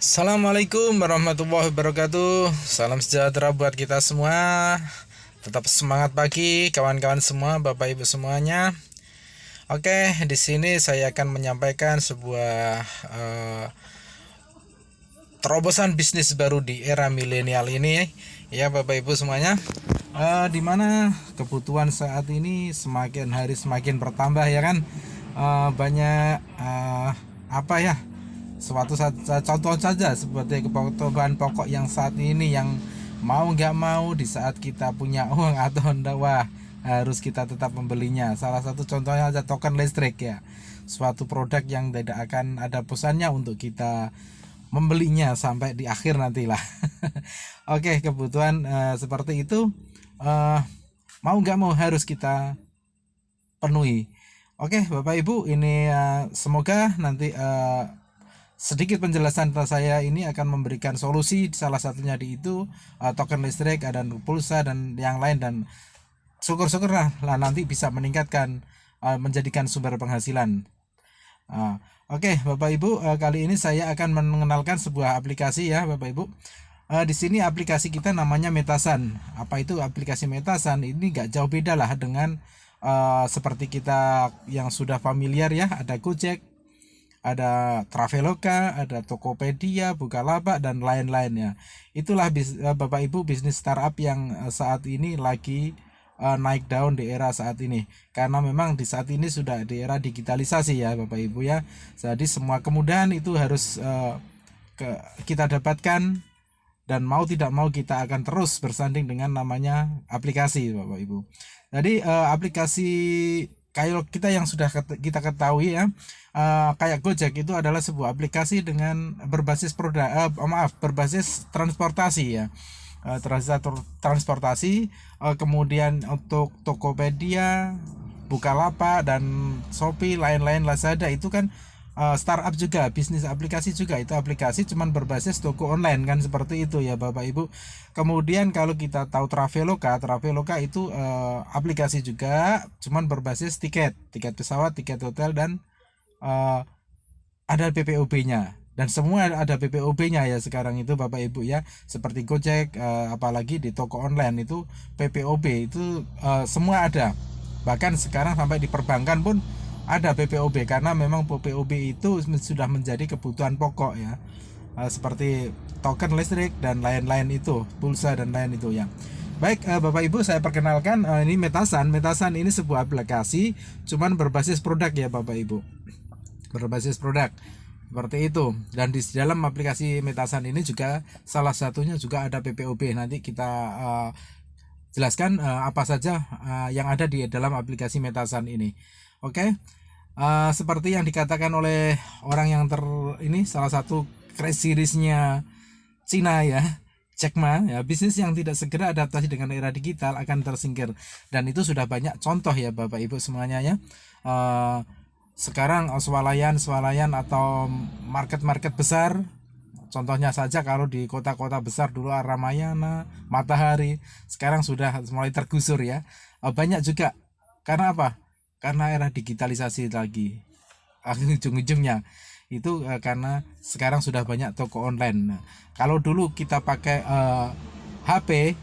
Assalamualaikum warahmatullahi wabarakatuh. Salam sejahtera buat kita semua. Tetap semangat pagi kawan-kawan semua, Bapak Ibu semuanya. Oke, di sini saya akan menyampaikan sebuah terobosan bisnis baru di era milenial ini ya Bapak Ibu semuanya. Di mana kebutuhan saat ini semakin hari semakin bertambah ya kan. Banyak apa ya, suatu contoh saja seperti kebutuhan pokok yang saat ini yang mau nggak mau di saat kita punya uang atau enggak, wah harus kita tetap membelinya. Salah satu contohnya aja token listrik ya, suatu produk yang tidak akan ada bosannya untuk kita membelinya sampai di akhir nantilah. Oke, kebutuhan seperti itu eh, mau nggak mau harus kita penuhi. Oke Bapak Ibu, ini semoga nanti sedikit penjelasan saya ini akan memberikan solusi, salah satunya di itu token listrik dan pulsa dan yang lain, dan syukur-syukur lah nanti bisa meningkatkan menjadikan sumber penghasilan. Oke Bapak Ibu, kali ini saya akan mengenalkan sebuah aplikasi ya Bapak Ibu. Di sini aplikasi kita namanya Metasan. Apa itu aplikasi Metasan? Ini nggak jauh beda lah dengan seperti kita yang sudah familiar ya. Ada Gojek, ada Traveloka, ada Tokopedia, Bukalapak dan lain-lainnya. Itulah Bapak Ibu bisnis startup yang saat ini lagi naik daun di era saat ini. Karena memang di saat ini sudah di era digitalisasi ya Bapak Ibu ya. Jadi semua kemudahan itu harus kita dapatkan, dan mau tidak mau kita akan terus bersanding dengan namanya aplikasi Bapak Ibu. Jadi aplikasi kayak kita yang sudah kita ketahui ya, kayak Gojek itu adalah sebuah aplikasi dengan berbasis berbasis transportasi ya. Transportasi, kemudian untuk Tokopedia, Bukalapak dan Shopee, lain-lain Lazada itu kan startup juga, bisnis aplikasi juga. Itu aplikasi cuman berbasis toko online kan, seperti itu ya Bapak Ibu. Kemudian kalau kita tahu Traveloka itu aplikasi juga cuman berbasis tiket pesawat, tiket hotel, dan ada PPOB-nya, dan semua ada PPOB-nya ya sekarang itu Bapak Ibu ya. Seperti Gojek, apalagi di toko online itu PPOB itu semua ada. Bahkan sekarang sampai di perbankan pun ada PPOB, karena memang PPOB itu sudah menjadi kebutuhan pokok ya. Seperti token listrik dan lain-lain itu, pulsa dan lain itu ya. Baik Bapak Ibu, saya perkenalkan, ini Metasan. Metasan ini sebuah aplikasi cuman berbasis produk ya Bapak Ibu. Berbasis produk seperti itu, dan di dalam aplikasi Metasan ini juga salah satunya juga ada PPOB. Nanti kita jelaskan apa saja yang ada di dalam aplikasi Metasan ini. Oke. Seperti yang dikatakan oleh orang yang ini salah satu crash seriesnya Cina ya, Jack Ma ya, bisnis yang tidak segera adaptasi dengan era digital akan tersingkir. Dan itu sudah banyak contoh ya Bapak Ibu semuanya ya. Sekarang swalayan atau market-market besar, contohnya saja kalau di kota-kota besar dulu Ramayana, Matahari, sekarang sudah mulai tergusur ya. Banyak juga, karena apa? Karena era digitalisasi lagi. Ujung-ujungnya itu karena sekarang sudah banyak toko online. Nah, kalau dulu kita pakai HP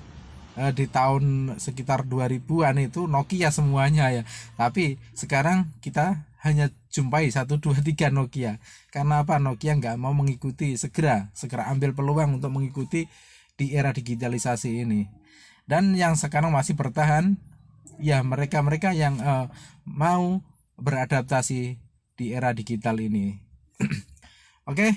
di tahun sekitar 2000-an itu Nokia semuanya ya. Tapi sekarang kita hanya jumpai 1, 2, 3 Nokia. Karena apa? Nokia nggak mau mengikuti, segera ambil peluang untuk mengikuti di era digitalisasi ini. Dan yang sekarang masih bertahan ya mereka-mereka yang mau beradaptasi di era digital ini. Oke,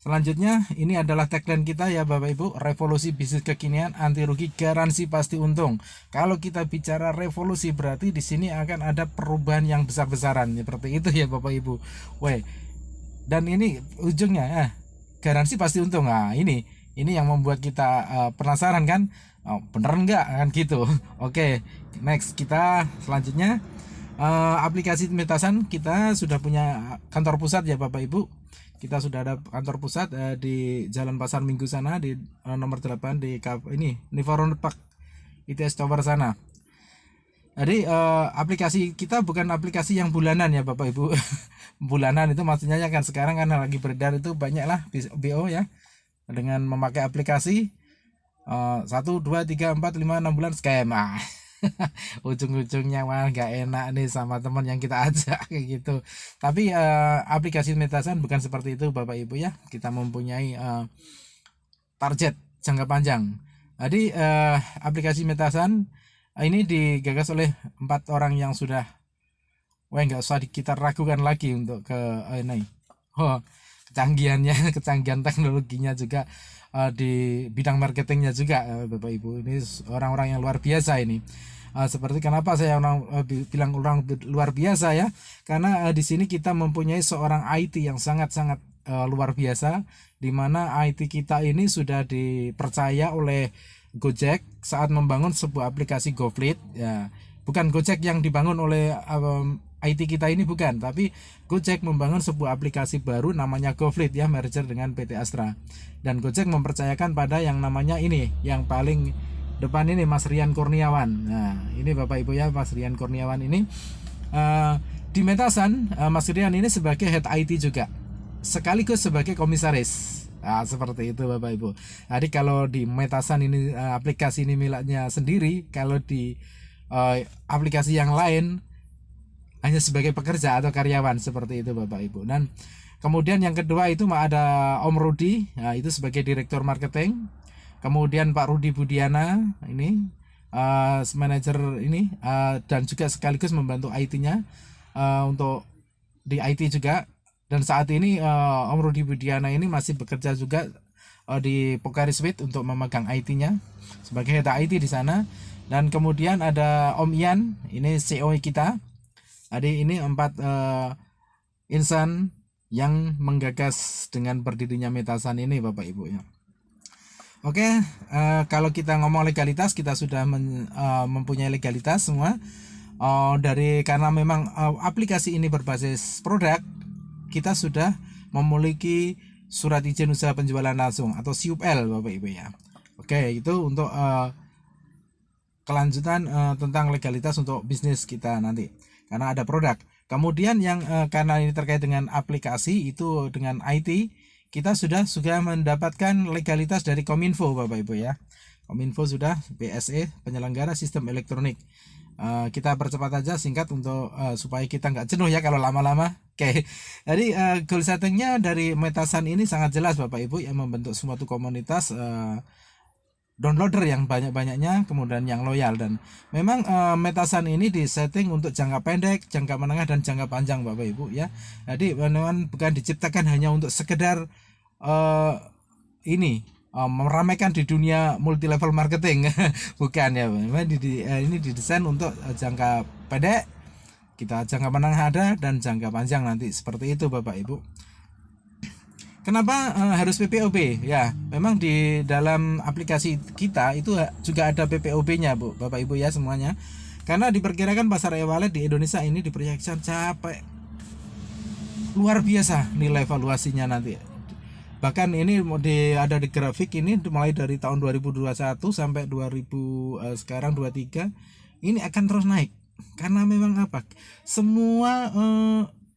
selanjutnya ini adalah tagline kita ya Bapak Ibu, revolusi bisnis kekinian, anti rugi, garansi pasti untung. Kalau kita bicara revolusi berarti di sini akan ada perubahan yang besar-besaran seperti itu ya Bapak Ibu. Weh, dan ini ujungnya garansi pasti untung. Nah, ini yang membuat kita penasaran kan, bener nggak kan gitu. Oke, next kita selanjutnya aplikasi Metasan. Kita sudah punya kantor pusat ya Bapak Ibu. Kita sudah ada kantor pusat di Jalan Pasar Minggu sana, di nomor 8 di ini Nivaron Park ITS Tower sana. Jadi aplikasi kita bukan aplikasi yang bulanan ya Bapak Ibu. Bulanan itu maksudnya ya kan sekarang kan lagi beredar itu banyak lah BO ya, dengan memakai aplikasi 1, 2, 3, 4, 5, 6 bulan scam. Ujung-ujungnya mah nggak enak nih sama teman yang kita ajak kayak gitu. Tapi aplikasi Metasan bukan seperti itu Bapak Ibu ya. Kita mempunyai target jangka panjang. Jadi aplikasi Metasan ini digagas oleh 4 orang yang sudah, wah nggak usah kita ragukan lagi untuk ke ini. Oh, kecanggihannya, kecanggihan teknologinya juga di bidang marketingnya juga Bapak Ibu. Ini orang-orang yang luar biasa ini. Seperti kenapa saya bilang orang luar biasa ya, karena di sini kita mempunyai seorang IT yang sangat-sangat luar biasa, di mana IT kita ini sudah dipercaya oleh Gojek saat membangun sebuah aplikasi GoFleet ya. Bukan Gojek yang dibangun oleh IT kita ini bukan, tapi Gojek membangun sebuah aplikasi baru namanya GoFleet ya, merger dengan PT Astra. Dan Gojek mempercayakan pada yang namanya ini, yang paling depan ini Mas Rian Kurniawan. Nah, ini Bapak Ibu ya, Mas Rian Kurniawan ini di Metasan, Mas Rian ini sebagai head IT juga, sekaligus sebagai komisaris. Nah, seperti itu Bapak Ibu. Jadi kalau di Metasan ini aplikasi ini miliknya sendiri, kalau di aplikasi yang lain hanya sebagai pekerja atau karyawan, seperti itu Bapak Ibu. Dan kemudian yang kedua itu ada Om Rudi, nah, itu sebagai direktur marketing. Kemudian Pak Rudi Budiana ini manajer ini dan juga sekaligus membantu IT-nya untuk di IT juga. Dan saat ini Om Rudi Budiana ini masih bekerja juga di Pocari Sweat untuk memegang IT-nya sebagai head IT di sana. Dan kemudian ada Om Ian, ini CEO kita. Jadi ini 4 insan yang menggagas dengan berdirinya Metasan ini Bapak Ibu ya. Oke, kalau kita ngomong legalitas, kita sudah mempunyai legalitas semua. Karena memang aplikasi ini berbasis produk, kita sudah memiliki surat izin usaha penjualan langsung atau SUPL Bapak Ibu ya. Oke, itu untuk kelanjutan tentang legalitas untuk bisnis kita nanti, karena ada produk. Kemudian yang karena ini terkait dengan aplikasi itu dengan IT, kita sudah mendapatkan legalitas dari Kominfo Bapak Ibu ya. Kominfo sudah BSE, penyelenggara sistem elektronik. Kita percepat aja singkat untuk supaya kita nggak jenuh ya kalau lama-lama. Oke. Jadi goal settingnya dari Metasan ini sangat jelas Bapak Ibu, yang membentuk suatu komunitas downloader yang banyak-banyaknya, kemudian yang loyal. Dan memang Metasan ini disetting untuk jangka pendek, jangka menengah, dan jangka panjang Bapak Ibu ya. Jadi memang bukan diciptakan hanya untuk sekedar meramaikan di dunia multi level marketing. Bukan ya, memang ini didesain untuk jangka pendek, kita jangka menengah ada, dan jangka panjang nanti, seperti itu Bapak Ibu. Kenapa harus PPOB? Ya, memang di dalam aplikasi kita itu juga ada PPOB-nya, Bu, Bapak Ibu ya semuanya. Karena diperkirakan pasar e-wallet di Indonesia ini diproyeksikan capek luar biasa nilai valuasinya nanti. Bahkan ini ada di grafik ini mulai dari tahun 2021 sampai 2000 sekarang 23 ini akan terus naik. Karena memang apa? Semua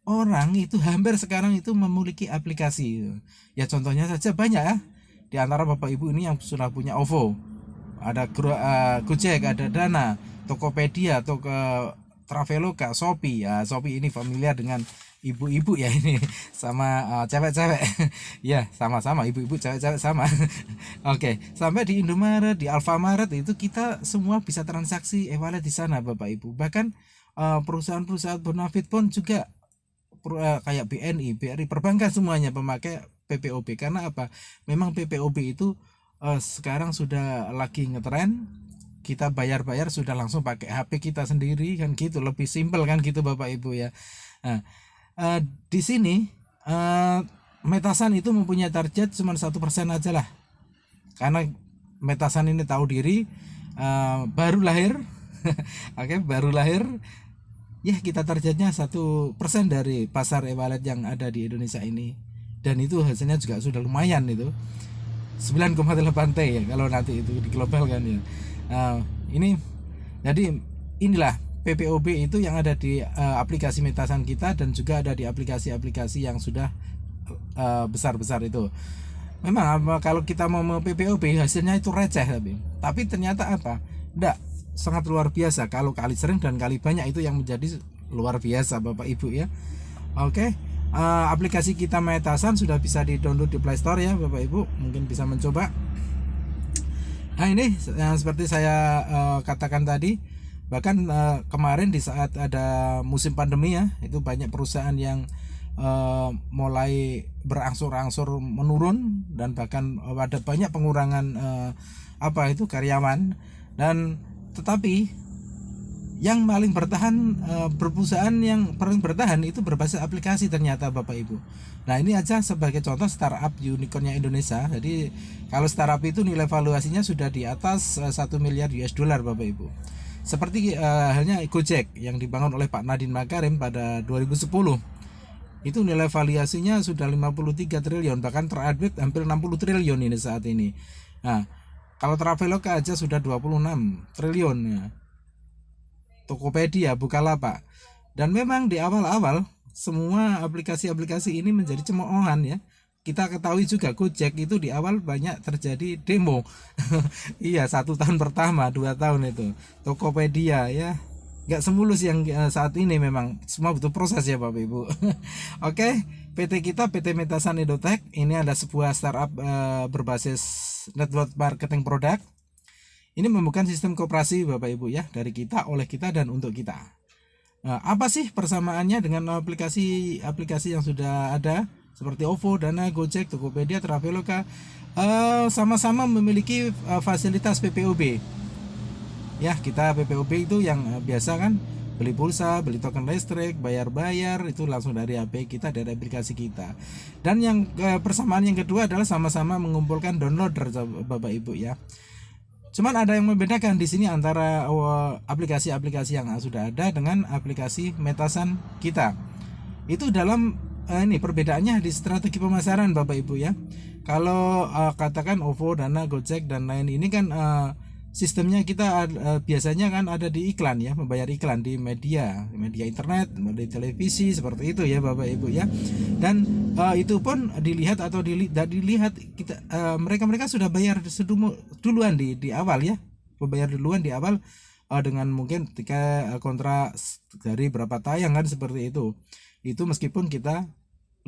orang itu hampir sekarang itu memiliki aplikasi. Ya contohnya saja banyak ya. Di antara Bapak Ibu ini yang sudah punya OVO, ada Gojek, ada Dana, Tokopedia, Traveloka, Shopee. Ya, Shopee ini familiar dengan ibu-ibu ya ini, sama cewek-cewek. Ya, sama-sama ibu-ibu, cewek-cewek sama. Oke, sampai di Indomaret, di Alfamaret itu kita semua bisa transaksi e-wallet di sana Bapak Ibu. Bahkan perusahaan-perusahaan bonafit pun juga kayak BNI, BRI, perbankan semuanya pemakai PPOB. Karena apa? Memang PPOB itu sekarang sudah lagi ngetren. Kita bayar sudah langsung pakai HP kita sendiri kan gitu, lebih simpel kan gitu Bapak Ibu ya. Nah, di sini Metasan itu mempunyai target cuma 1% aja lah. Karena Metasan ini tahu diri, baru lahir. Oke, baru lahir. Ya, kita targetnya 1% dari pasar e-wallet yang ada di Indonesia ini. Dan itu hasilnya juga sudah lumayan itu. 9,8 T ya kalau nanti itu di global kan ya. Ini jadi inilah PPOB itu yang ada di aplikasi Metasan kita, dan juga ada di aplikasi-aplikasi yang sudah besar-besar itu. Memang kalau kita mau PPOB hasilnya itu receh, tapi ternyata apa? Enggak, sangat luar biasa. Kalau kali sering dan kali banyak itu yang menjadi luar biasa Bapak Ibu ya. Oke. Aplikasi kita Metasan sudah bisa di-download di Play Store ya Bapak Ibu, mungkin bisa mencoba. Nah ini yang seperti saya katakan tadi, bahkan kemarin di saat ada musim pandemi ya, itu banyak perusahaan yang mulai berangsur-angsur menurun, dan bahkan ada banyak pengurangan karyawan. Dan tetapi yang paling bertahan, perusahaan yang paling bertahan itu berbasis aplikasi ternyata Bapak Ibu. Nah ini aja sebagai contoh startup unicornnya Indonesia. Jadi kalau startup itu nilai valuasinya sudah di atas 1 miliar US dollar Bapak Ibu. Seperti halnya Gojek yang dibangun oleh Pak Nadiem Makarim pada 2010. Itu nilai valuasinya sudah 53 triliun, bahkan terupdate hampir 60 triliun ini saat ini. Nah kalau Traveloka aja sudah 26 triliun ya. Tokopedia, Bukalapak. Dan memang di awal-awal semua aplikasi-aplikasi ini menjadi cemoohan ya. Kita ketahui juga Gojek itu di awal banyak terjadi demo. Iya, 1 tahun pertama, 2 tahun itu. Tokopedia ya, nggak semulus yang saat ini, memang semua butuh proses ya Bapak Ibu. Oke, PT kita PT Metasan Edotech ini ada sebuah startup berbasis network marketing produk. Ini membuka sistem koperasi Bapak Ibu ya, dari kita, oleh kita, dan untuk kita. Nah, apa sih persamaannya dengan aplikasi yang sudah ada seperti OVO, Dana, Gojek, Tokopedia, Traveloka? Sama-sama memiliki fasilitas PPOB. Ya, kita PPOB itu yang biasa kan, beli pulsa, beli token listrik, bayar-bayar itu langsung dari HP kita, dari aplikasi kita. Dan yang persamaan yang kedua adalah sama-sama mengumpulkan downloader Bapak Ibu ya. Cuman ada yang membedakan di sini antara aplikasi-aplikasi yang sudah ada dengan aplikasi Metasan kita. Itu dalam ini perbedaannya di strategi pemasaran Bapak Ibu ya. Kalau katakan OVO, Dana, Gojek dan lain ini kan sistemnya kita biasanya kan ada di iklan ya, membayar iklan di media internet, media televisi seperti itu ya Bapak Ibu ya. Dan itu pun dilihat atau dilihat kita mereka sudah bayar duluan di awal ya, membayar duluan di awal dengan mungkin ketika kontrak dari berapa tayangan seperti itu. Itu meskipun kita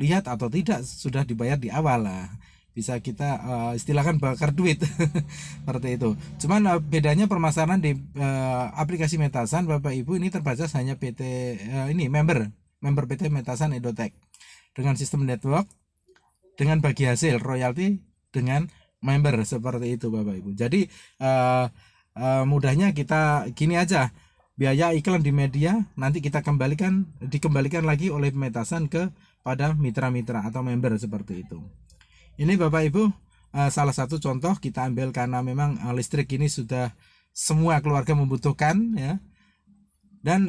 lihat atau tidak sudah dibayar di awal lah. Bisa kita istilahkan bakar duit seperti itu. Cuman bedanya permasalahan di aplikasi Metasan Bapak Ibu ini terbatas hanya PT ini member PT Metasan Edotech dengan sistem network, dengan bagi hasil royalti dengan member seperti itu Bapak Ibu. Jadi mudahnya kita gini aja, biaya iklan di media nanti kita dikembalikan lagi oleh Metasan kepada mitra-mitra atau member seperti itu. Ini Bapak Ibu salah satu contoh kita ambil karena memang listrik ini sudah semua keluarga membutuhkan ya. Dan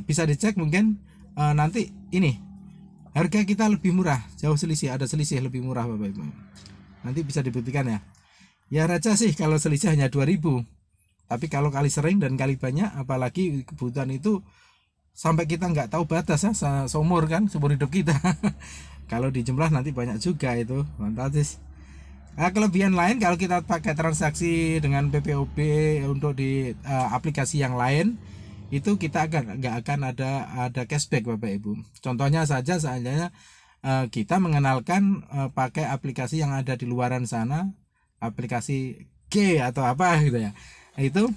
bisa dicek mungkin nanti ini harga kita lebih murah, jauh ada selisih lebih murah Bapak Ibu. Nanti bisa dibuktikan ya. Ya raja sih kalau selisih hanya 2000. Tapi kalau kali sering dan kali banyak, apalagi kebutuhan itu sampai kita nggak tahu batas ya, seumur hidup kita. Kalau dijumlah nanti banyak juga itu, fantastis. Nah, kelebihan lain kalau kita pakai transaksi dengan PPOB untuk di aplikasi yang lain, itu kita nggak akan ada cashback Bapak Ibu. Contohnya saja seandainya kita mengenalkan pakai aplikasi yang ada di luaran sana, aplikasi G atau apa gitu ya. Itu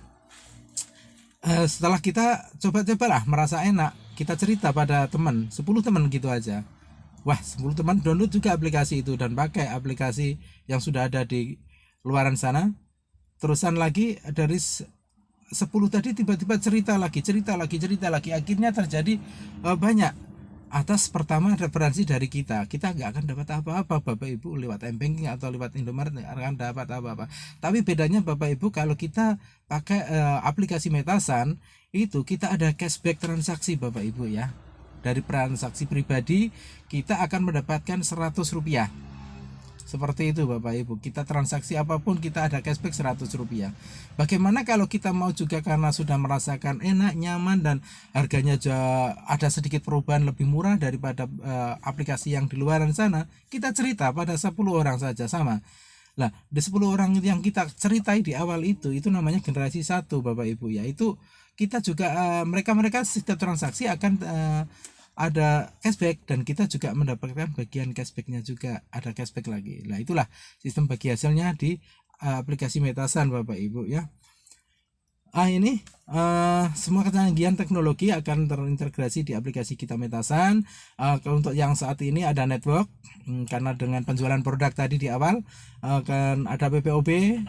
setelah kita coba-cobalah merasa enak, kita cerita pada teman, 10 teman gitu aja. Wah, 10 teman download juga aplikasi itu dan pakai aplikasi yang sudah ada di luaran sana. Terusan lagi dari 10 tadi tiba-tiba cerita lagi. Akhirnya terjadi banyak. Atas pertama referensi dari kita nggak akan dapat apa-apa Bapak Ibu lewat M-Banking atau lewat Indomaret nggak akan dapat apa-apa. Tapi bedanya Bapak Ibu kalau kita pakai aplikasi Metasan itu kita ada cashback transaksi Bapak Ibu ya. Dari transaksi pribadi kita akan mendapatkan 100 rupiah Seperti itu Bapak Ibu. Kita transaksi apapun kita ada cashback Rp100. Bagaimana kalau kita mau juga karena sudah merasakan enak, nyaman dan harganya ada sedikit perubahan lebih murah daripada aplikasi yang di luar sana, kita cerita pada 10 orang saja sama. Nah, di 10 orang yang kita ceritai di awal itu namanya generasi 1 Bapak Ibu ya. Itu kita juga mereka-mereka setiap transaksi akan ada cashback dan kita juga mendapatkan bagian cashbacknya juga, ada cashback lagi. Nah, itulah sistem bagi hasilnya di aplikasi Metasan Bapak Ibu ya. Ini semua kecanggihan teknologi akan terintegrasi di aplikasi kita Metasan. Untuk yang saat ini ada network, karena dengan penjualan produk tadi di awal akan ada PPOB.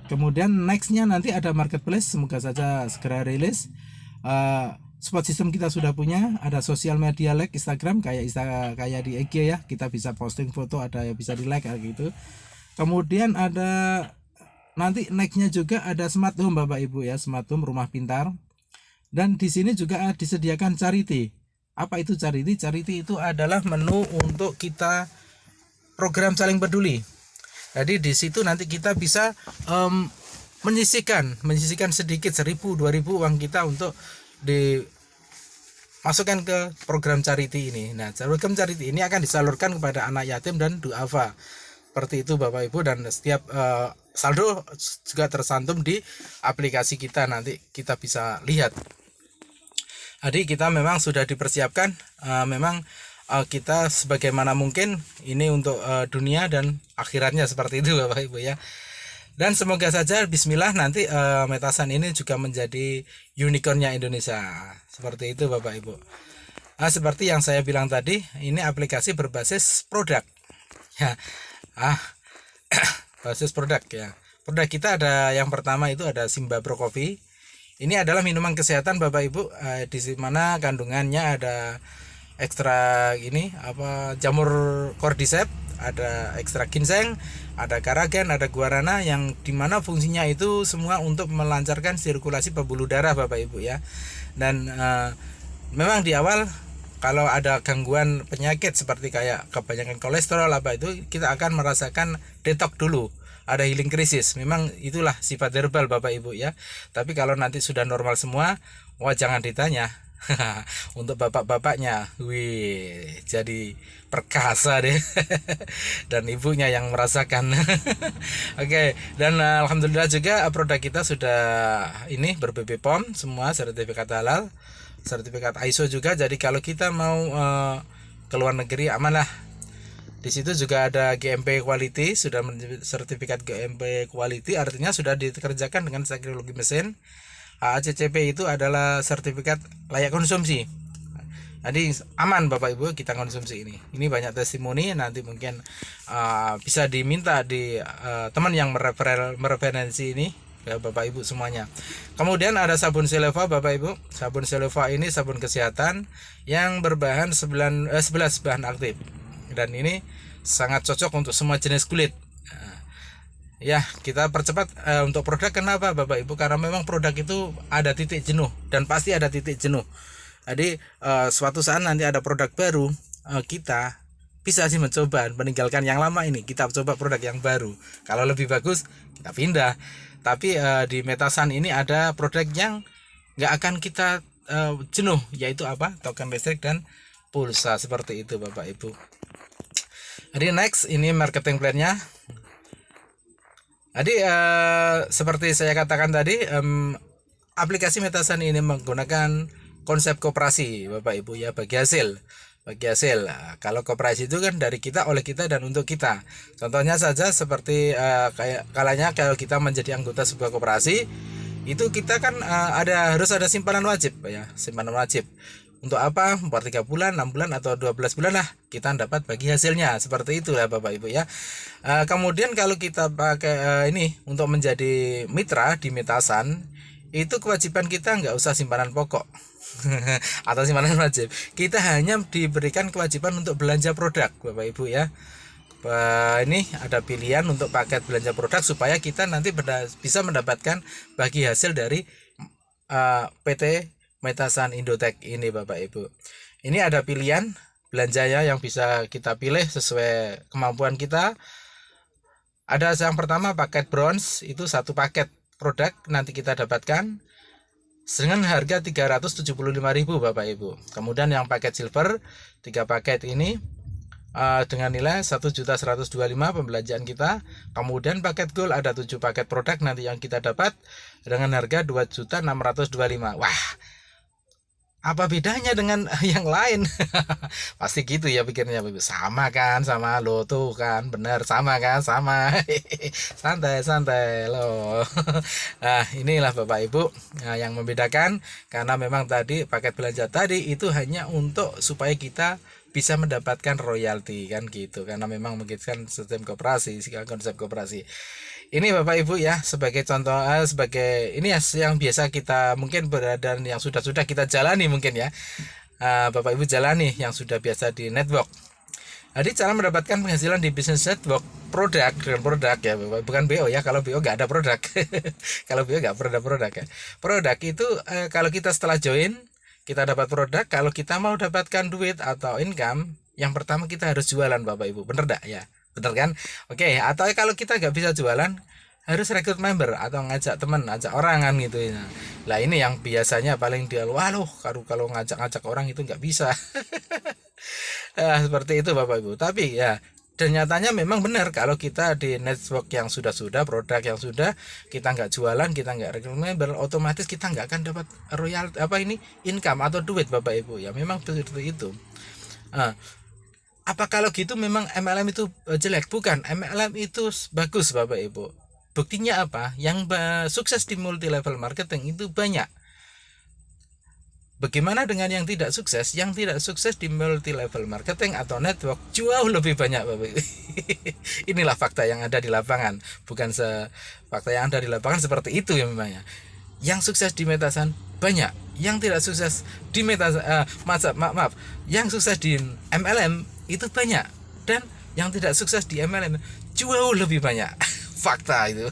Kemudian nextnya nanti ada marketplace, semoga saja segera rilis. Support system kita sudah punya, ada sosial media like Instagram kayak di IG ya, kita bisa posting foto, ada yang bisa di like kayak gitu. Kemudian ada nanti nextnya juga ada smart home Bapak Ibu ya, smart home rumah pintar. Dan di sini juga disediakan charity. Apa itu charity? Charity itu adalah menu untuk kita program saling peduli. Jadi di situ nanti kita bisa menyisihkan sedikit 1.000 2.000 uang kita untuk dimasukkan ke program charity ini. Nah, program charity ini akan disalurkan kepada anak yatim dan duafa. Seperti itu Bapak Ibu, dan setiap saldo juga tersantum di aplikasi kita, nanti kita bisa lihat. Jadi kita memang sudah dipersiapkan, kita sebagaimana mungkin ini untuk dunia dan akhiratnya, seperti itu Bapak Ibu ya. Dan semoga saja bismillah nanti Metasan ini juga menjadi unicornnya Indonesia. Seperti itu Bapak Ibu. Seperti yang saya bilang tadi, ini aplikasi berbasis produk. Ya. Basis produk ya. Produk kita ada yang pertama itu ada Simba Pro Coffee. Ini adalah minuman kesehatan Bapak Ibu, di mana kandungannya ada ekstra jamur cordyceps, ada ekstra ginseng, ada karagen, ada guarana, yang dimana fungsinya itu semua untuk melancarkan sirkulasi pembuluh darah Bapak Ibu ya. Dan memang di awal kalau ada gangguan penyakit seperti kayak kebanyakan kolesterol itu, kita akan merasakan detox dulu, ada healing krisis. Memang itulah sifat herbal Bapak Ibu ya. Tapi kalau nanti sudah normal semua, jangan ditanya. Untuk bapak-bapaknya, jadi perkasa deh. Dan ibunya yang merasakan. Oke, dan alhamdulillah juga produk kita sudah ber-BB POM semua, sertifikat halal, sertifikat ISO juga. Jadi kalau kita mau ke luar negeri aman lah. Di situ juga ada GMP quality, sudah sertifikat GMP quality, artinya sudah dikerjakan dengan teknologi mesin. ACCP itu adalah sertifikat layak konsumsi. Jadi aman Bapak Ibu kita konsumsi ini. Ini banyak testimoni, nanti mungkin bisa diminta di teman yang mereferensi ini ya Bapak Ibu semuanya. Kemudian ada sabun Seleva Bapak Ibu. Sabun Seleva ini sabun kesehatan yang berbahan 11 bahan aktif. Dan ini sangat cocok untuk semua jenis kulit. Ya, kita percepat untuk produk. Kenapa Bapak Ibu? Karena memang produk itu ada titik jenuh, dan pasti ada titik jenuh. Jadi suatu saat nanti ada produk baru, kita bisa sih mencoba meninggalkan yang lama ini, kita coba produk yang baru. Kalau lebih bagus kita pindah. Tapi di Metasan ini ada produk yang nggak akan kita jenuh, yaitu token listrik dan pulsa, seperti itu Bapak Ibu. Jadi next ini marketing plan-nya. Jadi seperti saya katakan tadi, aplikasi Metasan ini menggunakan konsep koperasi Bapak Ibu ya, bagi hasil. Kalau koperasi itu kan dari kita, oleh kita, dan untuk kita. Contohnya saja seperti kalau kita menjadi anggota sebuah koperasi, itu kita kan harus ada simpanan wajib ya, simpanan wajib. Untuk apa? 3 bulan, 6 bulan, atau 12 bulan lah kita dapat bagi hasilnya. Seperti itu ya Bapak Ibu ya. Kemudian kalau kita pakai ini untuk menjadi mitra di Metasan, itu kewajiban kita nggak usah simpanan pokok atau simpanan wajib. Kita hanya diberikan kewajiban untuk belanja produk Bapak Ibu ya. Ini ada pilihan untuk paket belanja produk supaya kita nanti bisa mendapatkan bagi hasil dari PT Metasan Indotech ini Bapak Ibu. Ini ada pilihan belanjanya yang bisa kita pilih sesuai kemampuan kita. Ada yang pertama paket bronze, itu satu paket produk nanti kita dapatkan dengan harga 375.000 Bapak Ibu. Kemudian yang paket silver 3 paket ini dengan nilai 1.125.000 pembelanjaan kita. Kemudian paket gold ada 7 paket produk nanti yang kita dapat dengan harga 2.625.000. Wah, apa bedanya dengan yang lain? Pasti gitu ya pikirnya, sama kan, sama lo tuh kan, bener sama kan, sama. Santai santai lo. Nah, inilah Bapak Ibu, nah, yang membedakan, karena memang tadi paket belanja tadi itu hanya untuk supaya kita bisa mendapatkan royalti kan gitu, karena memang mungkin kan sistem koperasi, konsep koperasi. Ini Bapak Ibu ya, sebagai contoh, sebagai ini ya yang biasa kita mungkin berada, yang sudah kita jalani mungkin ya, Bapak Ibu jalani yang sudah biasa di network. Jadi cara mendapatkan penghasilan di bisnis network produk dengan produk ya, bukan BO ya. Kalau BO nggak ada produk. Kalau BO nggak pernah produk ya. Produk itu kalau kita setelah join kita dapat produk. Kalau kita mau dapatkan duit atau income, yang pertama kita harus jualan Bapak Ibu. Bener enggak ya? Bener kan? Oke. Atau kalau kita nggak bisa jualan, harus rekrut member atau ngajak teman, ngajak orang kan gitu ya. Lah ini yang biasanya paling dia, waduh, kalau ngajak-ngajak orang itu nggak bisa. Seperti itu Bapak Ibu. Tapi ya, dan nyatanya memang benar, kalau kita di network yang sudah produk yang sudah kita nggak jualan, kita nggak rekrut member, otomatis kita nggak akan dapat royalti income atau duit Bapak Ibu ya. Memang seperti itu. Apa kalau gitu memang MLM itu jelek? Bukan, MLM itu bagus Bapak Ibu. Buktinya apa? Yang sukses di multi level marketing itu banyak. Bagaimana dengan yang tidak sukses? Yang tidak sukses di multi level marketing atau network jauh lebih banyak Bapak Ibu. Inilah fakta yang ada di lapangan. Bukan fakta yang ada di lapangan seperti itu ya memangnya. Yang sukses di metasan banyak, yang tidak sukses di maaf, yang sukses di MLM itu banyak, dan yang tidak sukses di MLM jauh lebih banyak. Fakta itu.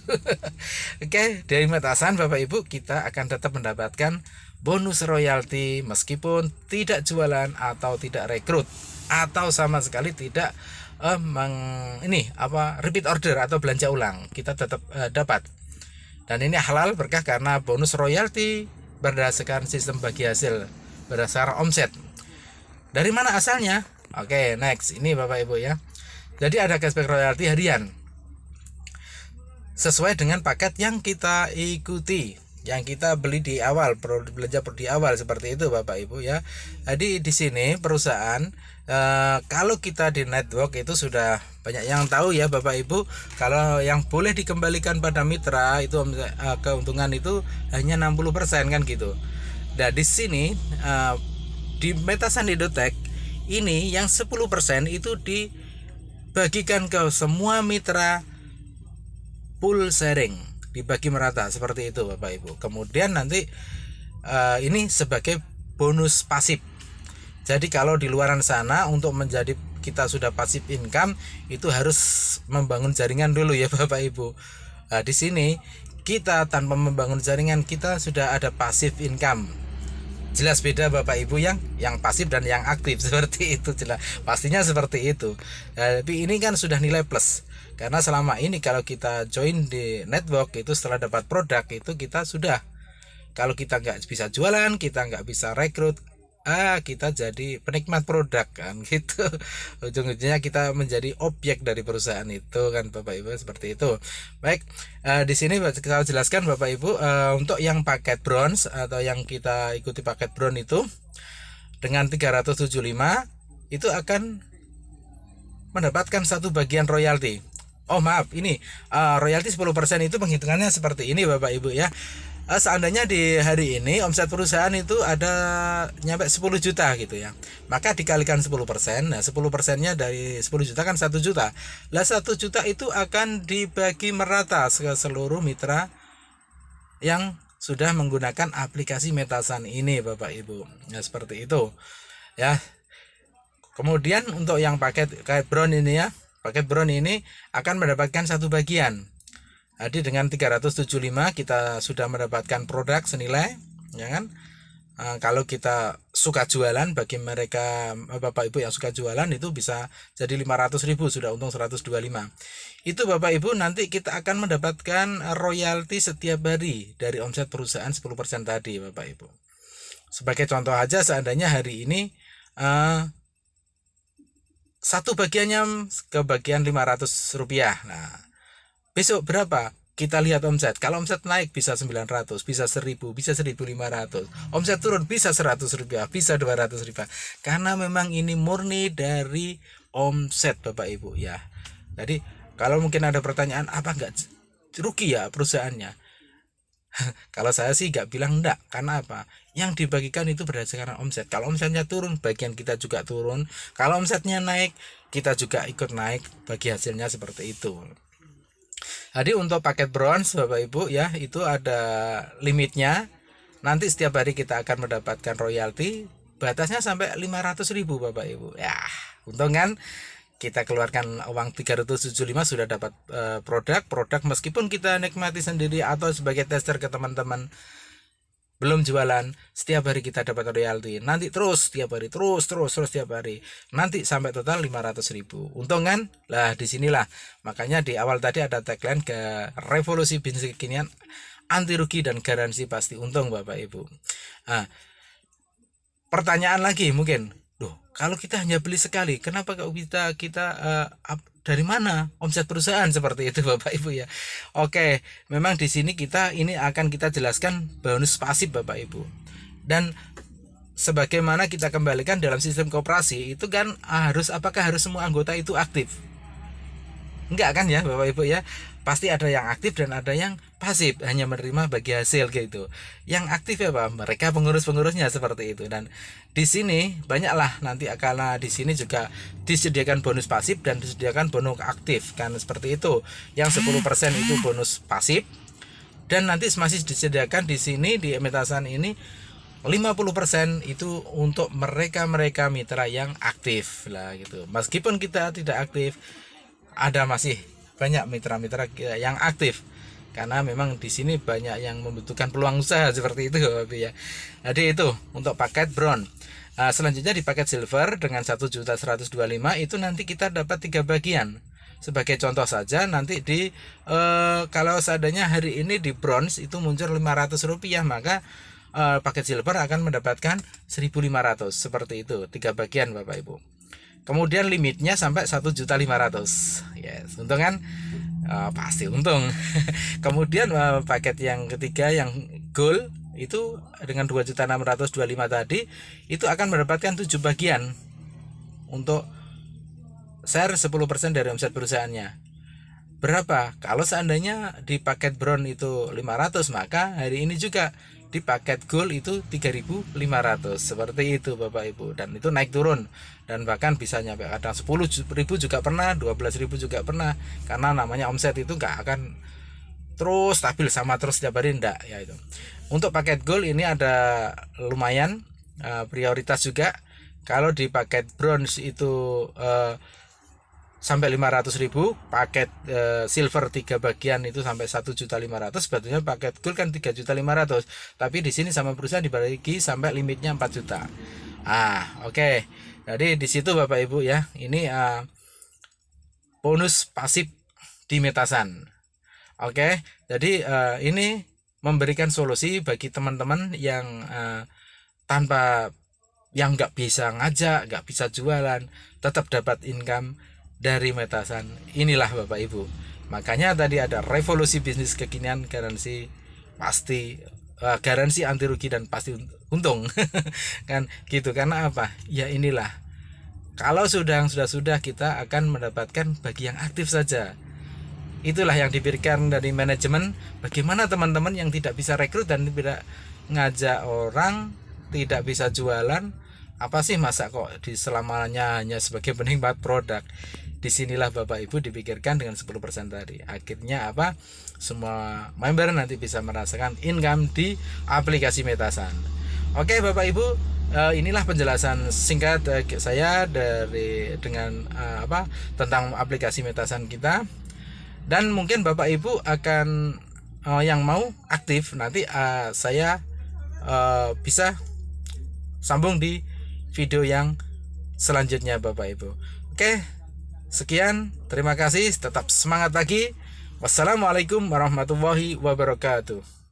Oke, dari metasan Bapak Ibu kita akan tetap mendapatkan bonus royalti meskipun tidak jualan atau tidak rekrut atau sama sekali tidak repeat order atau belanja ulang, kita tetap dapat. Dan ini halal berkah karena bonus royalti berdasarkan sistem bagi hasil berdasarkan omset. Dari mana asalnya? Oke, next. Ini Bapak Ibu ya. Jadi ada cashback royalti harian sesuai dengan paket yang kita ikuti, yang kita beli di awal, belanja di awal, seperti itu Bapak Ibu ya. Jadi di sini perusahaan kalau kita di network itu sudah banyak yang tahu ya Bapak Ibu, kalau yang boleh dikembalikan pada mitra itu keuntungan itu hanya 60% kan gitu. Nah di sini di Metasan Indotech ini yang 10% itu dibagikan ke semua mitra, full sharing, dibagi merata seperti itu Bapak Ibu. Kemudian nanti ini sebagai bonus pasif. Jadi kalau di luaran sana untuk menjadi kita sudah pasif income itu harus membangun jaringan dulu ya Bapak Ibu. Di sini kita tanpa membangun jaringan kita sudah ada pasif income. Jelas beda Bapak Ibu yang pasif dan yang aktif seperti itu, jelas pastinya seperti itu. Tapi ini kan sudah nilai plus. Karena selama ini kalau kita join di network itu setelah dapat produk itu kita sudah, kalau kita nggak bisa jualan, kita nggak bisa rekrut, kita jadi penikmat produk kan gitu. Ujung-ujungnya kita menjadi objek dari perusahaan itu kan Bapak Ibu, seperti itu. Baik, di sini kita jelaskan Bapak Ibu, untuk yang paket bronze atau yang kita ikuti paket bronze itu dengan 375 itu akan mendapatkan satu bagian royalti. Oh maaf, ini royalti 10% itu penghitungannya seperti ini Bapak Ibu ya. Seandainya di hari ini omset perusahaan itu ada nyampe 10 juta gitu ya, maka dikalikan 10%. Nah 10%-nya dari 10 juta kan 1 juta. Lah 1 juta itu akan dibagi merata ke seluruh mitra yang sudah menggunakan aplikasi Metasan ini Bapak Ibu. Ya seperti itu ya. Kemudian untuk yang paket bronze ini ya, paket bronze ini akan mendapatkan satu bagian. Jadi dengan 375 kita sudah mendapatkan produk senilai, ya kan? Kalau kita suka jualan, bagi mereka Bapak Ibu yang suka jualan itu bisa jadi 500.000, sudah untung 125. Itu Bapak Ibu nanti kita akan mendapatkan royalti setiap hari dari omset perusahaan 10% tadi Bapak Ibu. Sebagai contoh aja, seandainya hari ini satu bagiannya kebagian Rp500. Nah, besok berapa? Kita lihat omset. Kalau omset naik bisa 900, bisa 1000, bisa 1500. Omset turun bisa Rp100, bisa Rp200. Karena memang ini murni dari omset Bapak Ibu ya. Jadi kalau mungkin ada pertanyaan, apa enggak rugi ya perusahaannya? Kalau saya sih nggak bilang enggak, karena apa? Yang dibagikan itu berdasarkan omset. Kalau omsetnya turun, bagian kita juga turun. Kalau omsetnya naik, kita juga ikut naik, bagi hasilnya seperti itu. Jadi untuk paket bronze Bapak Ibu ya, itu ada limitnya. Nanti setiap hari kita akan mendapatkan royalti, batasnya sampai 500.000 Bapak Ibu. Ya, untung kan kita keluarkan uang 375 sudah dapat produk meskipun kita nikmati sendiri atau sebagai tester ke teman-teman belum jualan, setiap hari kita dapat royalti. Nanti terus setiap hari, terus setiap hari. Nanti sampai total 500.000. Untung kan? Lah disinilah. Makanya di awal tadi ada tagline ke revolusi bisnis kekinian, anti rugi dan garansi pasti untung Bapak Ibu. Nah, pertanyaan lagi mungkin, loh, kalau kita hanya beli sekali, kenapa kita dari mana omset perusahaan seperti itu Bapak Ibu ya? Oke, memang di sini ini akan kita jelaskan bonus pasif Bapak Ibu. Dan sebagaimana kita kembalikan dalam sistem koperasi itu kan apakah harus semua anggota itu aktif? Enggak kan ya Bapak Ibu ya, pasti ada yang aktif dan ada yang pasif, hanya menerima bagi hasil gitu. Yang aktif ya Pak, mereka pengurus-pengurusnya seperti itu. Dan di sini banyaklah nanti, karena di sini juga disediakan bonus pasif dan disediakan bonus aktif kan seperti itu. Yang 10% itu bonus pasif, dan nanti masih disediakan di sini di emitasan ini 50% itu untuk mereka mitra yang aktif lah gitu. Meskipun kita tidak aktif, ada masih banyak mitra-mitra yang aktif, karena memang di sini banyak yang membutuhkan peluang usaha seperti itu ya. Jadi itu untuk paket bronze. Selanjutnya di paket silver dengan 1.125.000 itu nanti kita dapat 3 bagian. Sebagai contoh saja, nanti kalau seadanya hari ini di bronze itu muncul Rp500, maka paket silver akan mendapatkan 1.500 seperti itu, 3 bagian Bapak Ibu. Kemudian limitnya sampai 1.500.000. Yes, untung kan? Pasti untung. Kemudian paket yang ketiga yang gold itu dengan 2.625.000 tadi itu akan mendapatkan 7 bagian untuk share 10% dari omset perusahaannya. Berapa? Kalau seandainya di paket bronze itu 500, maka hari ini juga di paket gold itu 3.500 seperti itu Bapak Ibu. Dan itu naik turun, dan bahkan bisa nyampe kadang 10.000 juga pernah, 12.000 juga pernah, karena namanya omset itu nggak akan terus stabil sama terus setiap hari, enggak ya itu. Untuk paket gold ini ada lumayan prioritas juga. Kalau di paket bronze itu sampai 500.000, paket silver 3 bagian itu sampai 1.500.000, sebetulnya paket gold kan 3.500.000, tapi di sini sama perusahaan dibagi sampai limitnya 4 juta. Oke. Jadi di situ Bapak Ibu ya, ini bonus pasif di metasan. Oke. Jadi ini memberikan solusi bagi teman-teman yang yang nggak bisa ngajak, nggak bisa jualan, tetap dapat income dari metasan. Inilah Bapak Ibu. Makanya tadi ada revolusi bisnis kekinian, garansi pasti, garansi anti rugi dan pasti untung. Kan gitu. Karena apa? Ya inilah. Kalau sudah kita akan mendapatkan bagi yang aktif saja. Itulah yang diberikan dari manajemen. Bagaimana teman-teman yang tidak bisa rekrut dan tidak ngajak orang, tidak bisa jualan, apa sih masa kok di selamanya hanya sebagai penikmat produk. Disinilah Bapak Ibu dipikirkan dengan 10% tadi. Akhirnya apa? Semua member nanti bisa merasakan income di aplikasi metasan. Oke Bapak Ibu, inilah penjelasan singkat saya tentang aplikasi metasan kita. Dan mungkin Bapak Ibu akan yang mau aktif nanti saya bisa sambung di video yang selanjutnya Bapak Ibu. Oke. Sekian, terima kasih, tetap semangat lagi. Wassalamualaikum warahmatullahi wabarakatuh.